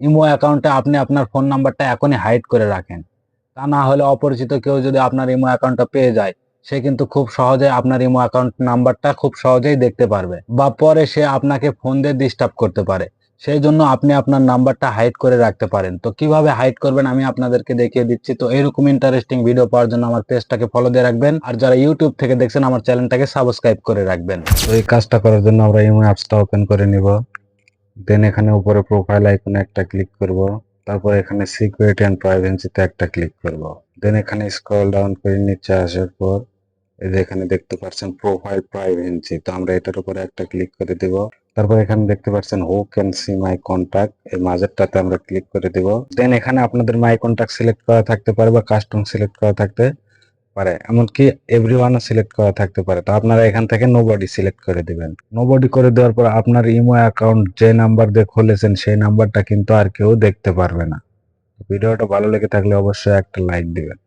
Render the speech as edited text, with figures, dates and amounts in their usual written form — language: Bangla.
ইমো অ্যাকাউন্টে আপনি আপনার ফোন নাম্বারটা এখনই হাইড করে রাখেন। তা না হলে অপরিচিত কেউ যদি আপনার ইমো অ্যাকাউন্টটা পেয়ে যায়, সে কিন্তু খুব সহজে আপনার ইমো অ্যাকাউন্ট নাম্বারটা খুব সহজেই দেখতে পারবে বা পরে সে আপনাকে ফোন দিয়ে ডিস্টার্ব করতে পারে। সেই জন্য আপনি আপনার নাম্বারটা হাইড করে রাখতে পারেন। তো কিভাবে হাইড করবেন আমি আপনাদেরকে দেখিয়ে দিচ্ছি। তো এরকম ইন্টারেস্টিং ভিডিও পাওয়ার জন্য আমার পেজটাকে ফলো দিয়ে রাখবেন, আর যারা ইউটিউব থেকে দেখছেন আমার চ্যানেলটাকে সাবস্ক্রাইব করে রাখবেন। তো এই কাজটা করার জন্য আমরা ইমো অ্যাপসটা ওপেন করে নিব। দেন এখানে উপরে প্রোফাইল আইকনে একটা ক্লিক করব। তারপর এখানে সিকিউরিটি এন্ড প্রাইভেসিতে একটা ক্লিক করব। দেন এখানে স্ক্রল ডাউন করে নিচে আসার পর এই যে এখানে দেখতে পাচ্ছেন প্রোফাইল প্রাইভেসি, তো আমরা এটার উপরে একটা ক্লিক করে দিব। তারপর এখানে দেখতে পাচ্ছেন who can see my contact, এই মাঝেরটাতে আমরা ক্লিক করে দিব। দেন এখানে আপনাদের মাই কন্টাক্ট সিলেক্ট করা থাকতে পারে বা কাস্টম সিলেক্ট করা থাকতে পারে, এমনকি এভরিওয়ানও সিলেক্ট করা থাকতে পারে। তো আপনারা এখান থেকে নোবডি সিলেক্ট করে দিবেন। নোবডি করে দেওয়ার পর আপনার ইমো অ্যাকাউন্ট যে নাম্বার দিয়ে খুলেছেন সেই নাম্বারটা কিন্তু আর কেউ দেখতে পারবে না। ভিডিওটা ভালো লেগে থাকলে অবশ্যই একটা লাইক দিবেন।